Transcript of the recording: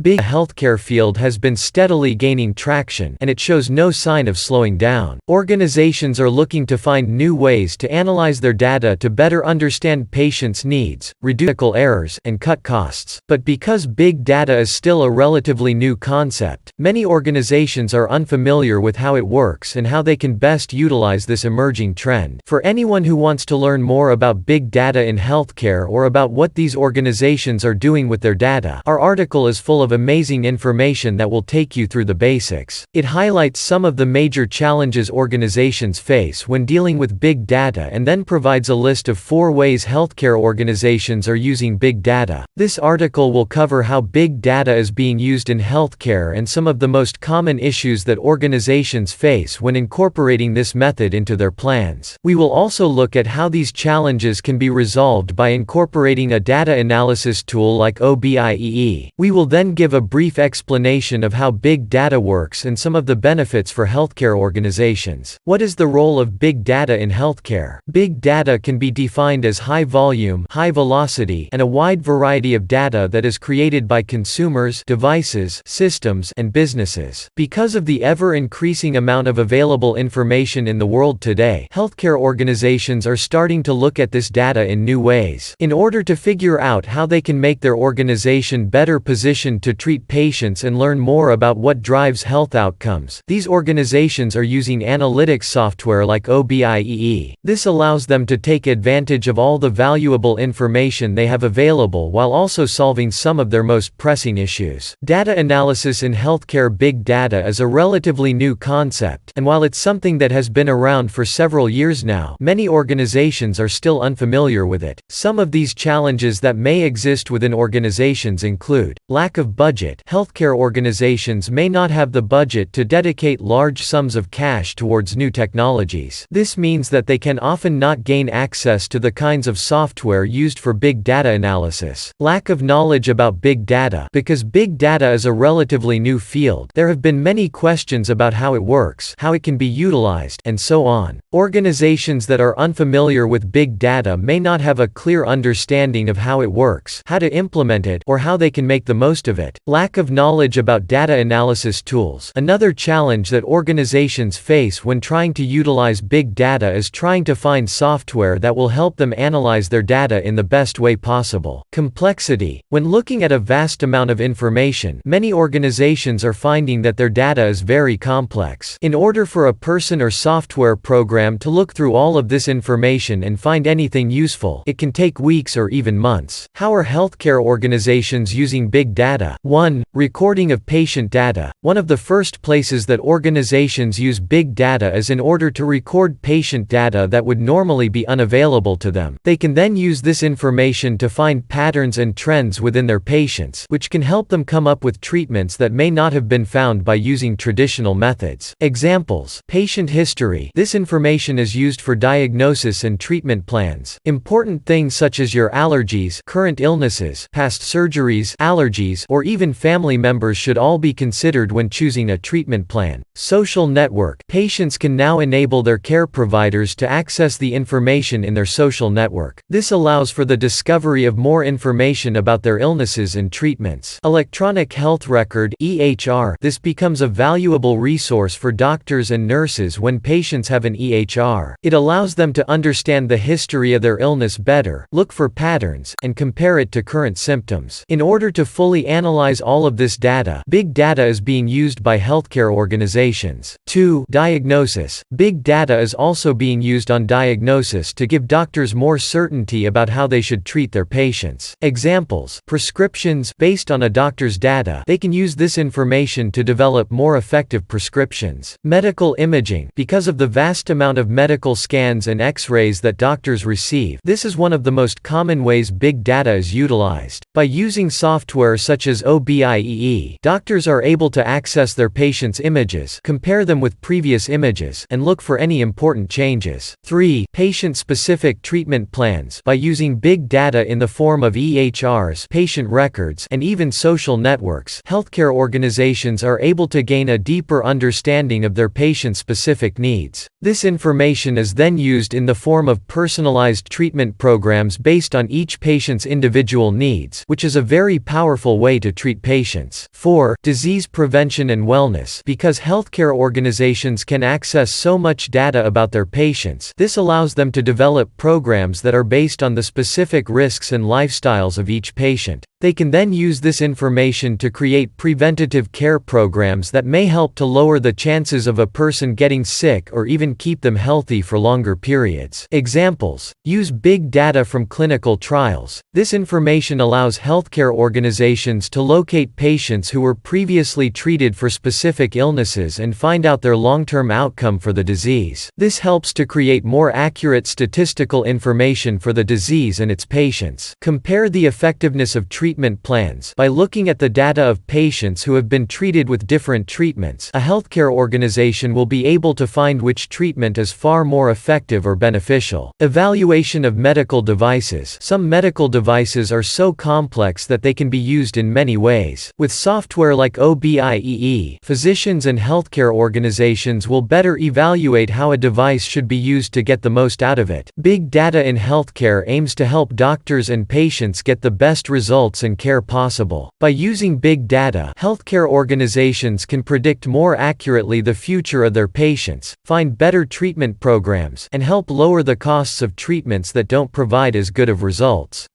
Big healthcare field has been steadily gaining traction, and it shows no sign of slowing down. Organizations are looking to find new ways to analyze their data to better understand patients' needs, reduce medical errors, and cut costs. But because big data is still a relatively new concept, many organizations are unfamiliar with how it works and how they can best utilize this emerging trend. For anyone who wants to learn more about big data in healthcare or about what these organizations are doing with their data, our article is full of amazing information that will take you through the basics. It highlights some of the major challenges organizations face when dealing with big data and then provides a list of 4 ways healthcare organizations are using big data. This article will cover how big data is being used in healthcare and some of the most common issues that organizations face when incorporating this method into their plans. We will also look at how these challenges can be resolved by incorporating a data analysis tool like OBIEE. We will then give a brief explanation of how big data works and some of the benefits for healthcare organizations. What is the role of big data in healthcare? Big data can be defined as high volume, high velocity, and a wide variety of data that is created by consumers, devices, systems, and businesses. Because of the ever-increasing amount of available information in the world today, healthcare organizations are starting to look at this data in new ways. In order to figure out how they can make their organization better positioned to treat patients and learn more about what drives health outcomes, these organizations are using analytics software like OBIEE. This allows them to take advantage of all the valuable information they have available while also solving some of their most pressing issues. Data analysis in healthcare. Big data is a relatively new concept, and while it's something that has been around for several years now, many organizations are still unfamiliar with it. Some of these challenges that may exist within organizations include lack of budget. Healthcare organizations may not have the budget to dedicate large sums of cash towards new technologies. This means that they can often not gain access to the kinds of software used for big data analysis. Lack of knowledge about big data. Because big data is a relatively new field, there have been many questions about how it works, how it can be utilized, and so on. Organizations that are unfamiliar with big data may not have a clear understanding of how it works, how to implement it, or how they can make the most of it. Lack of knowledge about data analysis tools. Another challenge that organizations face when trying to utilize big data is trying to find software that will help them analyze their data in the best way possible. Complexity. When looking at a vast amount of information, many organizations are finding that their data is very complex. In order for a person or software program to look through all of this information and find anything useful, it can take weeks or even months. How are healthcare organizations using big data? 1. Recording of patient data. One of the first places that organizations use big data is in order to record patient data that would normally be unavailable to them. They can then use this information to find patterns and trends within their patients, which can help them come up with treatments that may not have been found by using traditional methods. Examples: patient history. This information is used for diagnosis and treatment plans. Important things such as your allergies, current illnesses, past surgeries, allergies, or even family members should all be considered when choosing a treatment plan. Social network. Patients can now enable their care providers to access the information in their social network. This allows for the discovery of more information about their illnesses and treatments. Electronic health record (EHR). This becomes a valuable resource for doctors and nurses when patients have an EHR. It allows them to understand the history of their illness better, look for patterns, and compare it to current symptoms. In order to fully analyze all of this data, big data is being used by healthcare organizations. 2. Diagnosis. Big data is also being used on diagnosis to give doctors more certainty about how they should treat their patients. Examples: prescriptions. Based on a doctor's data, they can use this information to develop more effective prescriptions. Medical imaging. Because of the vast amount of medical scans and X-rays that doctors receive, this is one of the most common ways big data is utilized. By using software such as OBIEE, doctors are able to access their patients' images, compare them with previous images, and look for any important changes. 3. Patient-specific treatment plans. By using big data in the form of EHRs, patient records, and even social networks, healthcare organizations are able to gain a deeper understanding of their patient-specific needs. This information is then used in the form of personalized treatment programs based on each patient's individual needs, which is a very powerful way to treat patients. 4. Disease prevention and wellness. Because healthcare organizations can access so much data about their patients, this allows them to develop programs that are based on the specific risks and lifestyles of each patient. They can then use this information to create preventative care programs that may help to lower the chances of a person getting sick or even keep them healthy for longer periods. Examples: use big data from clinical trials. This information allows healthcare organizations to locate patients who were previously treated for specific illnesses and find out their long-term outcome for the disease. This helps to create more accurate statistical information for the disease and its patients. Compare the effectiveness of treatment plans. By looking at the data of patients who have been treated with different treatments, a healthcare organization will be able to find which treatment is far more effective or beneficial. Evaluation of medical devices. Some medical devices are so complex that they can be used in many ways. With software like OBIEE, physicians and healthcare organizations will better evaluate how a device should be used to get the most out of it. Big data in healthcare aims to help doctors and patients get the best results and care possible. By using big data, healthcare organizations can predict more accurately the future of their patients, find better treatment programs, and help lower the costs of treatments that don't provide as good of results.